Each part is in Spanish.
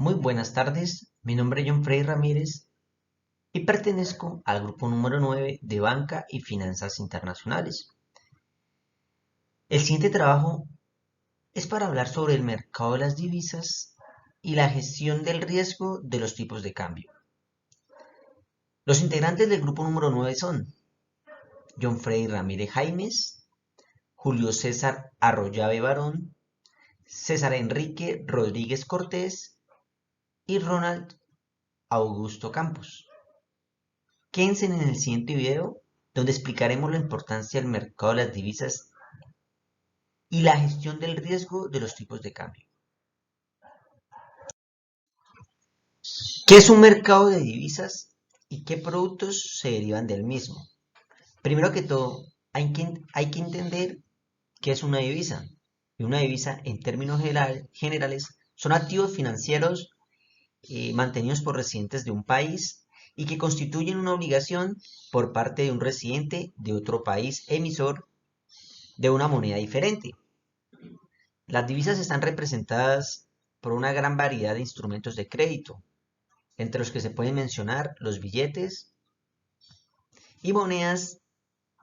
Muy buenas tardes, mi nombre es John Frey Ramírez y pertenezco al grupo número 9 de Banca y Finanzas Internacionales. El siguiente trabajo es para hablar sobre el mercado de las divisas y la gestión del riesgo de los tipos de cambio. Los integrantes del grupo número 9 son John Frey Ramírez Jaimes, Julio César Arroyave Barón, César Enrique Rodríguez Cortés y Ronald Augusto Campos. Quédense en el siguiente video donde explicaremos la importancia del mercado de las divisas y la gestión del riesgo de los tipos de cambio. ¿Qué es un mercado de divisas y qué productos se derivan del mismo? Primero que todo, hay que entender qué es una divisa. Y una divisa, en términos generales, son activos financieros mantenidos por residentes de un país y que constituyen una obligación por parte de un residente de otro país emisor de una moneda diferente. Las divisas están representadas por una gran variedad de instrumentos de crédito, entre los que se pueden mencionar los billetes y monedas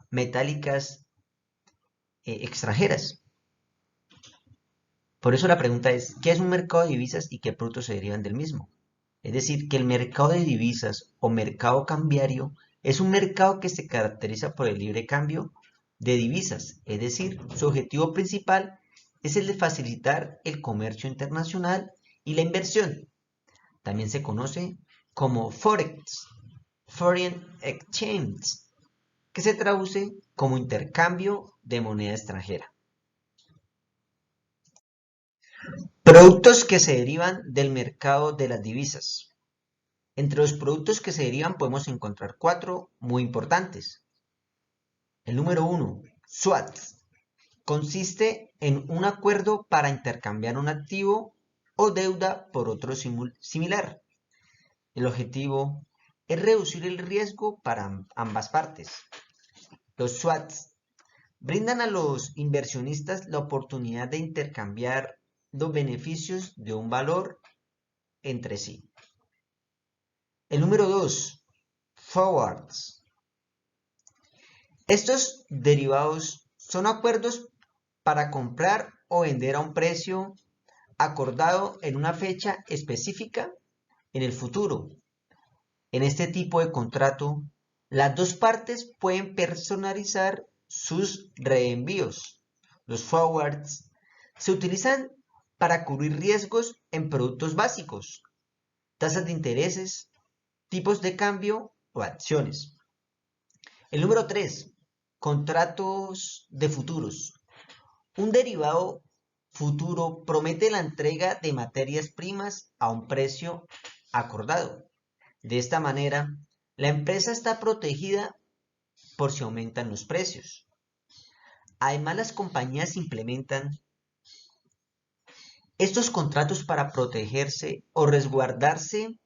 metálicas extranjeras. Por eso la pregunta es, ¿qué es un mercado de divisas y qué productos se derivan del mismo? Es decir, que el mercado de divisas o mercado cambiario es un mercado que se caracteriza por el libre cambio de divisas, es decir, su objetivo principal es el de facilitar el comercio internacional y la inversión. También se conoce como Forex, Foreign Exchange, que se traduce como intercambio de moneda extranjera. Productos que se derivan del mercado de las divisas. Entre los productos que se derivan podemos encontrar cuatro muy importantes. El número uno, swaps. Consiste en un acuerdo para intercambiar un activo o deuda por otro similar. El objetivo es reducir el riesgo para ambas partes. Los swaps brindan a los inversionistas la oportunidad de intercambiar los beneficios de un valor entre sí. El número 2, forwards. Estos derivados son acuerdos para comprar o vender a un precio acordado en una fecha específica en el futuro. En este tipo de contrato, las dos partes pueden personalizar sus reenvíos. Los forwards se utilizan para cubrir riesgos en productos básicos, tasas de intereses, tipos de cambio o acciones. El número 3, contratos de futuros. Un derivado futuro promete la entrega de materias primas a un precio acordado. De esta manera, la empresa está protegida por si aumentan los precios. Además, las compañías implementan estos contratos para protegerse o resguardarse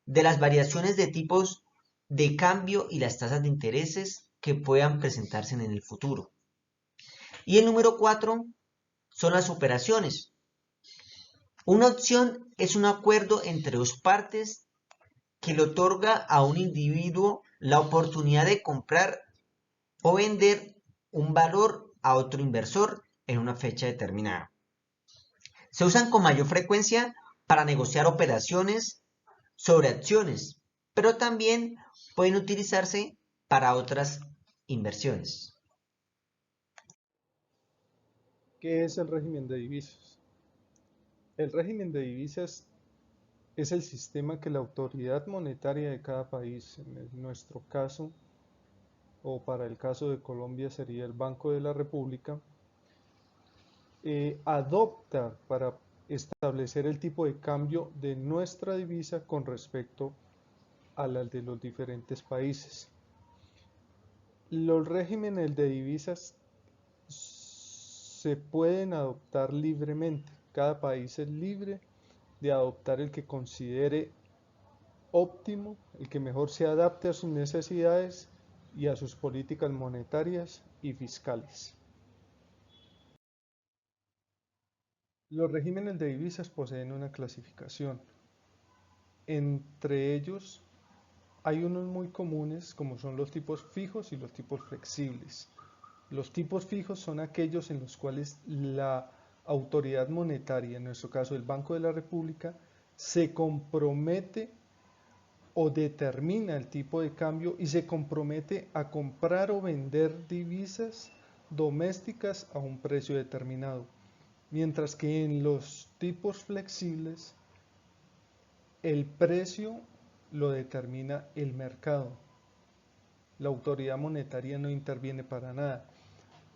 de las variaciones de tipos de cambio y las tasas de intereses que puedan presentarse en el futuro. Y el número 4 son las operaciones. Una opción es un acuerdo entre dos partes que le otorga a un individuo la oportunidad de comprar o vender un valor a otro inversor en una fecha determinada. Se usan con mayor frecuencia para negociar operaciones sobre acciones, pero también pueden utilizarse para otras inversiones. ¿Qué es el régimen de divisas? El régimen de divisas es el sistema que la autoridad monetaria de cada país, en nuestro caso, o para el caso de Colombia sería el Banco de la República, adopta para establecer el tipo de cambio de nuestra divisa con respecto a las de los diferentes países. Los regímenes de divisas se pueden adoptar libremente. Cada país es libre de adoptar el que considere óptimo, el que mejor se adapte a sus necesidades y a sus políticas monetarias y fiscales. Los regímenes de divisas poseen una clasificación. entre ellos hay unos muy comunes como son los tipos fijos y los tipos flexibles. Los tipos fijos son aquellos en los cuales la autoridad monetaria, en nuestro caso el Banco de la República, se compromete o determina el tipo de cambio y se compromete a comprar o vender divisas domésticas a un precio determinado. Mientras que en los tipos flexibles el precio lo determina el mercado. La autoridad monetaria no interviene para nada.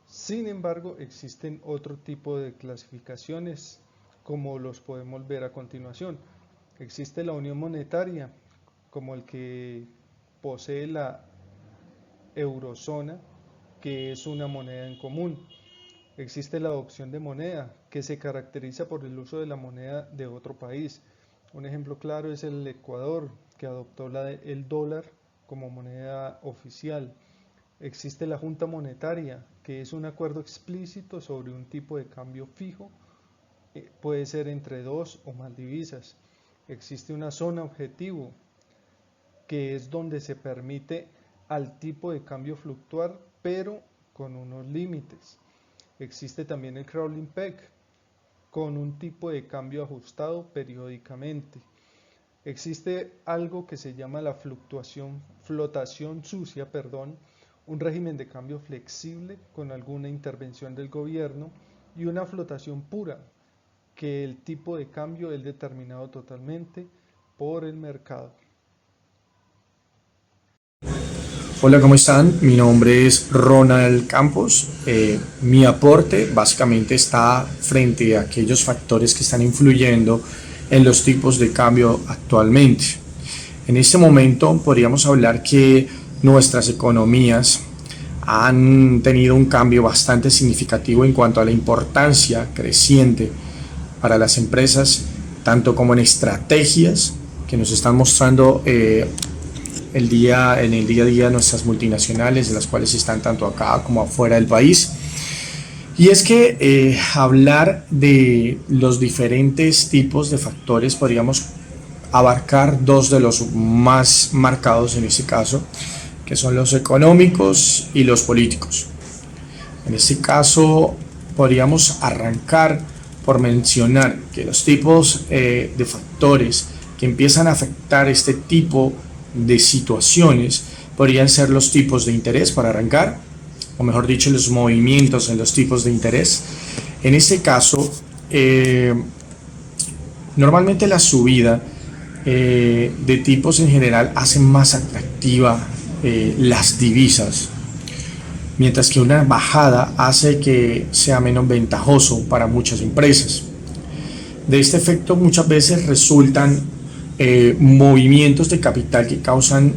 Sin embargo, existen otro tipo de clasificaciones, como los podemos ver a continuación. Existe la unión monetaria, como el que posee la eurozona, que es una moneda en común. Existe la adopción de moneda, que se caracteriza por el uso de la moneda de otro país. Un ejemplo claro es el Ecuador, que adoptó el dólar como moneda oficial. Existe la junta monetaria, que es un acuerdo explícito sobre un tipo de cambio fijo, puede ser entre dos o más divisas. Existe una zona objetivo, que es donde se permite al tipo de cambio fluctuar, pero con unos límites. Existe también el crawling peg, con un tipo de cambio ajustado periódicamente. Existe algo que se llama la flotación sucia, un régimen de cambio flexible con alguna intervención del gobierno, y una flotación pura, que el tipo de cambio es determinado totalmente por el mercado. Hola, ¿cómo están? Mi nombre es Ronald Campos. Mi aporte básicamente está frente a aquellos factores que están influyendo en los tipos de cambio actualmente. En este momento podríamos hablar que nuestras economías han tenido un cambio bastante significativo en cuanto a la importancia creciente para las empresas, tanto como en estrategias que nos están mostrando en el día a día nuestras multinacionales, de las cuales están tanto acá como afuera del país. Y es que hablar de los diferentes tipos de factores podríamos abarcar dos de los más marcados en este caso, que son los económicos y los políticos. En este caso podríamos arrancar por mencionar que los tipos de factores que empiezan a afectar este tipo de situaciones podrían ser los tipos de interés para arrancar, o mejor dicho, los movimientos en los tipos de interés. En este caso, normalmente la subida de tipos en general hace más atractiva las divisas, mientras que una bajada hace que sea menos ventajoso para muchas empresas. De este efecto muchas veces resultan movimientos de capital que causan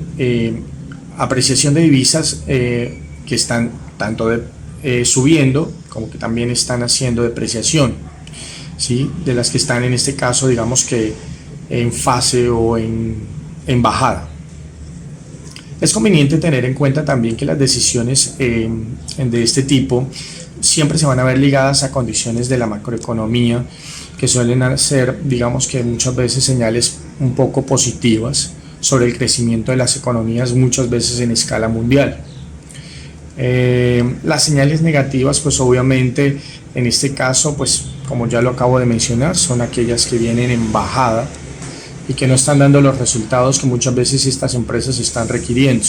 apreciación de divisas que están tanto subiendo como que también están haciendo depreciación, ¿sí? De las que están en este caso, digamos que en fase o en bajada. Es conveniente tener en cuenta también que las decisiones de este tipo siempre se van a ver ligadas a condiciones de la macroeconomía, que suelen ser, digamos que muchas veces, señales un poco positivas sobre el crecimiento de las economías, muchas veces en escala mundial. Las señales negativas, pues obviamente en este caso, pues como ya lo acabo de mencionar, son aquellas que vienen en bajada y que no están dando los resultados que muchas veces estas empresas están requiriendo.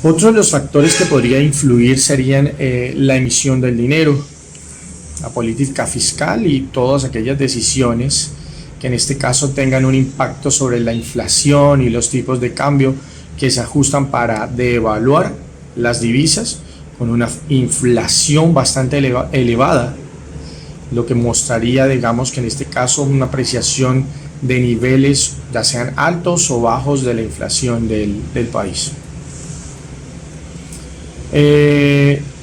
Otro de los factores que podría influir serían la emisión del dinero, la política fiscal y todas aquellas decisiones que en este caso tengan un impacto sobre la inflación y los tipos de cambio que se ajustan para devaluar las divisas con una inflación bastante elevada, lo que mostraría, digamos que en este caso, una apreciación de niveles ya sean altos o bajos de la inflación del país.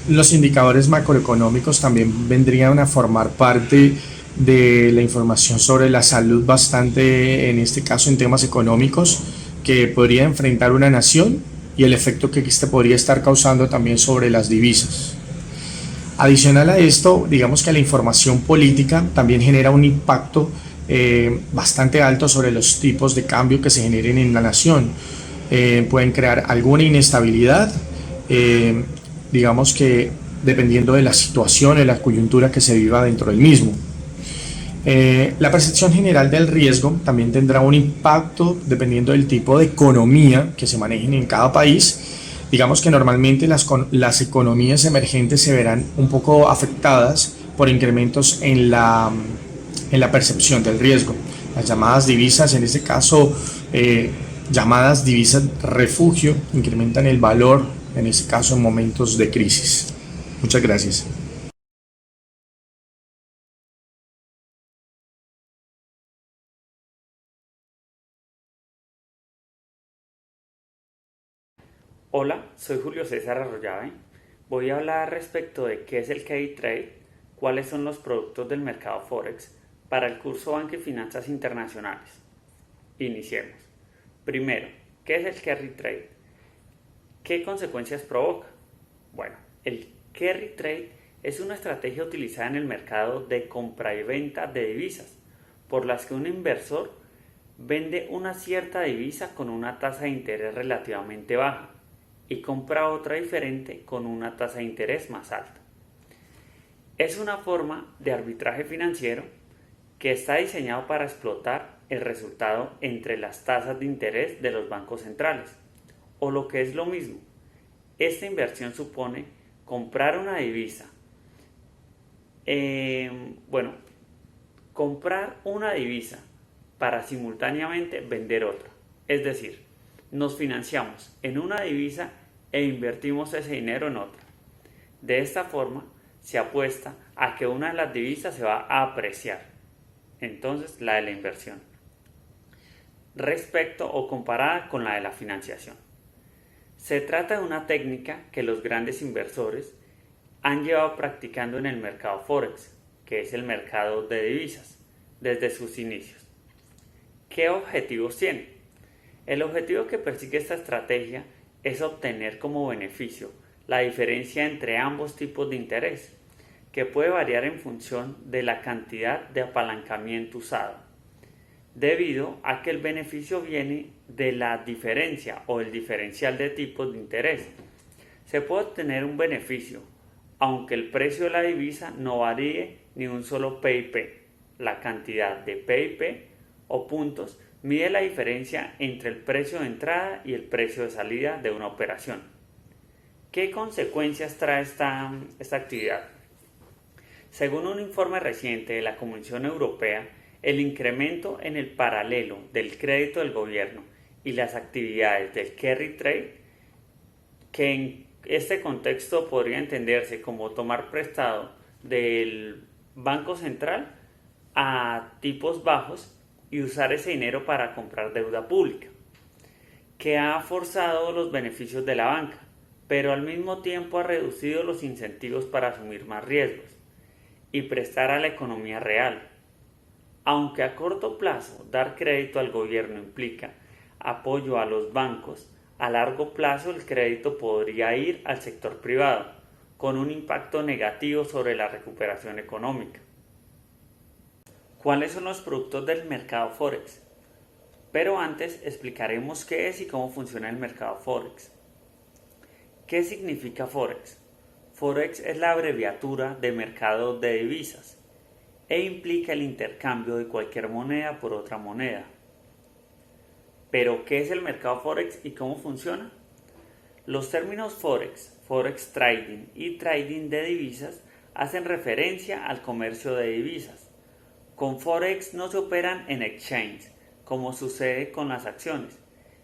Los indicadores macroeconómicos también vendrían a formar parte de la información sobre la salud bastante, en este caso en temas económicos, que podría enfrentar una nación y el efecto que este podría estar causando también sobre las divisas. Adicional a esto, digamos que la información política también genera un impacto bastante alto sobre los tipos de cambio que se generen en la nación. Pueden crear alguna inestabilidad, digamos que dependiendo de la situación, de la coyuntura que se viva dentro del mismo. La percepción general del riesgo también tendrá un impacto dependiendo del tipo de economía que se manejen en cada país. Digamos que normalmente las economías emergentes se verán un poco afectadas por incrementos en la percepción del riesgo. Las llamadas divisas, en este caso llamadas divisas refugio, incrementan el valor, en este caso en momentos de crisis. Muchas gracias. Hola, soy Julio César Arroyave. Voy a hablar respecto de qué es el carry trade, cuáles son los productos del mercado Forex para el curso Banca y Finanzas Internacionales. Iniciemos. Primero, ¿qué es el carry trade? ¿Qué consecuencias provoca? Bueno, el carry trade es una estrategia utilizada en el mercado de compra y venta de divisas, por las que un inversor vende una cierta divisa con una tasa de interés relativamente baja y compra otra diferente con una tasa de interés más alta. Es una forma de arbitraje financiero que está diseñado para explotar el resultado entre las tasas de interés de los bancos centrales, o lo que es lo mismo, esta inversión supone comprar una divisa. Comprar una divisa para simultáneamente vender otra. Es decir, nos financiamos en una divisa e invertimos ese dinero en otra. De esta forma, se apuesta a que una de las divisas se va a apreciar, entonces la de la inversión, respecto o comparada con la de la financiación. Se trata de una técnica que los grandes inversores han llevado practicando en el mercado Forex, que es el mercado de divisas, desde sus inicios. ¿Qué objetivos tiene? El objetivo que persigue esta estrategia es obtener como beneficio la diferencia entre ambos tipos de interés, que puede variar en función de la cantidad de apalancamiento usado, debido a que el beneficio viene de la diferencia o el diferencial de tipos de interés. Se puede obtener un beneficio, aunque el precio de la divisa no varíe ni un solo PIP. La cantidad de PIP o puntos mide la diferencia entre el precio de entrada y el precio de salida de una operación. ¿Qué consecuencias trae esta actividad? Según un informe reciente de la Comisión Europea, el incremento en el paralelo del crédito del gobierno y las actividades del carry trade, que en este contexto podría entenderse como tomar prestado del Banco Central a tipos bajos y usar ese dinero para comprar deuda pública, que ha forzado los beneficios de la banca, pero al mismo tiempo ha reducido los incentivos para asumir más riesgos y prestar a la economía real. Aunque a corto plazo dar crédito al gobierno implica apoyo a los bancos, a largo plazo el crédito podría ir al sector privado, con un impacto negativo sobre la recuperación económica. ¿Cuáles son los productos del mercado Forex? Pero antes explicaremos qué es y cómo funciona el mercado Forex. ¿Qué significa Forex? Forex es la abreviatura de mercado de divisas e implica el intercambio de cualquier moneda por otra moneda. ¿Pero qué es el mercado Forex y cómo funciona? Los términos Forex, Forex Trading y Trading de divisas hacen referencia al comercio de divisas. Con Forex no se operan en exchange, como sucede con las acciones,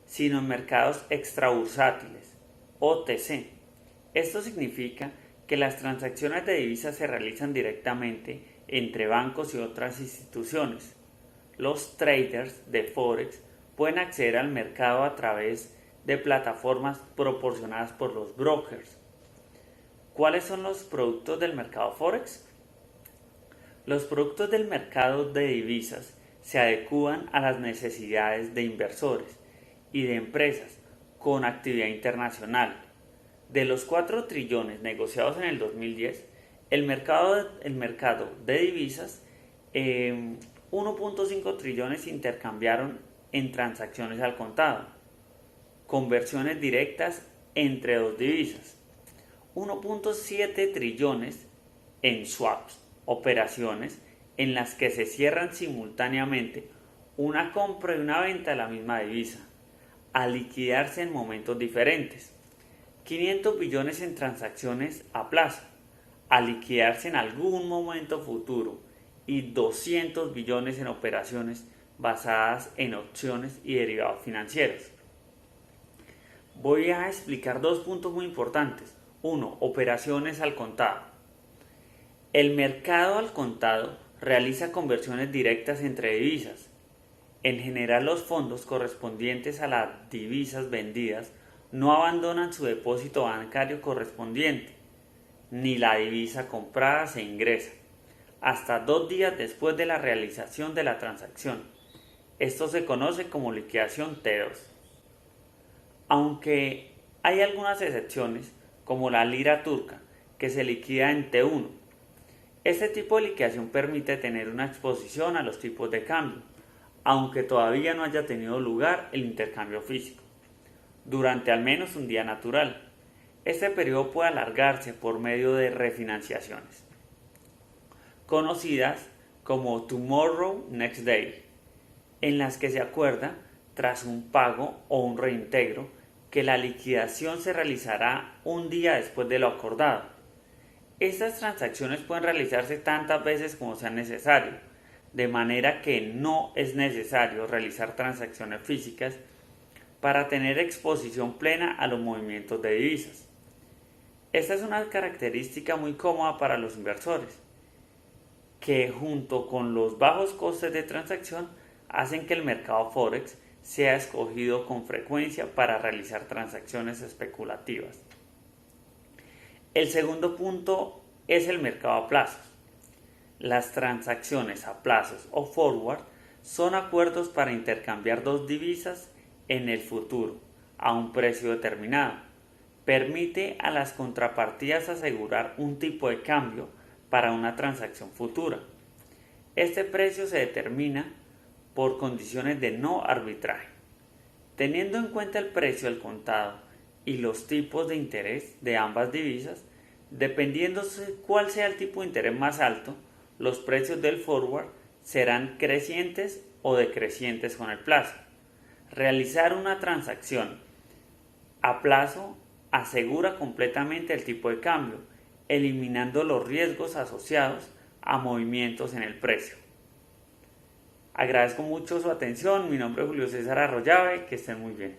sino en mercados extrabursátiles, OTC. Esto significa que las transacciones de divisas se realizan directamente entre bancos y otras instituciones. Los traders de Forex pueden acceder al mercado a través de plataformas proporcionadas por los brokers. ¿Cuáles son los productos del mercado Forex? Los productos del mercado de divisas se adecúan a las necesidades de inversores y de empresas con actividad internacional. De los 4 trillones negociados en el 2010, el mercado de divisas 1.5 trillones se intercambiaron en transacciones al contado, conversiones directas entre dos divisas, 1.7 trillones en swaps, operaciones en las que se cierran simultáneamente una compra y una venta de la misma divisa, a liquidarse en momentos diferentes, 500 billones en transacciones a plazo, a liquidarse en algún momento futuro, y 200 billones en operaciones basadas en opciones y derivados financieros. Voy a explicar dos puntos muy importantes. 1. Operaciones al contado. El mercado al contado realiza conversiones directas entre divisas. En general, los fondos correspondientes a las divisas vendidas no abandonan su depósito bancario correspondiente, ni la divisa comprada se ingresa, hasta 2 días después de la realización de la transacción. Esto se conoce como liquidación T2. Aunque hay algunas excepciones, como la lira turca, que se liquida en T1. Este tipo de liquidación permite tener una exposición a los tipos de cambio, aunque todavía no haya tenido lugar el intercambio físico, durante al menos un día natural. Este periodo puede alargarse por medio de refinanciaciones, conocidas como Tomorrow Next Day, en las que se acuerda, tras un pago o un reintegro, que la liquidación se realizará un día después de lo acordado. Estas transacciones pueden realizarse tantas veces como sea necesario, de manera que no es necesario realizar transacciones físicas para tener exposición plena a los movimientos de divisas. Esta es una característica muy cómoda para los inversores, que junto con los bajos costes de transacción hacen que el mercado Forex sea escogido con frecuencia para realizar transacciones especulativas. El segundo punto es el mercado a plazos. Las transacciones a plazos o forward son acuerdos para intercambiar dos divisas en el futuro a un precio determinado. Permite a las contrapartidas asegurar un tipo de cambio para una transacción futura. Este precio se determina por condiciones de no arbitraje. Teniendo en cuenta el precio al contado y los tipos de interés de ambas divisas, dependiendo cuál sea el tipo de interés más alto, los precios del forward serán crecientes o decrecientes con el plazo. Realizar una transacción a plazo asegura completamente el tipo de cambio, eliminando los riesgos asociados a movimientos en el precio. Agradezco mucho su atención. Mi nombre es Julio César Arroyave. Que estén muy bien.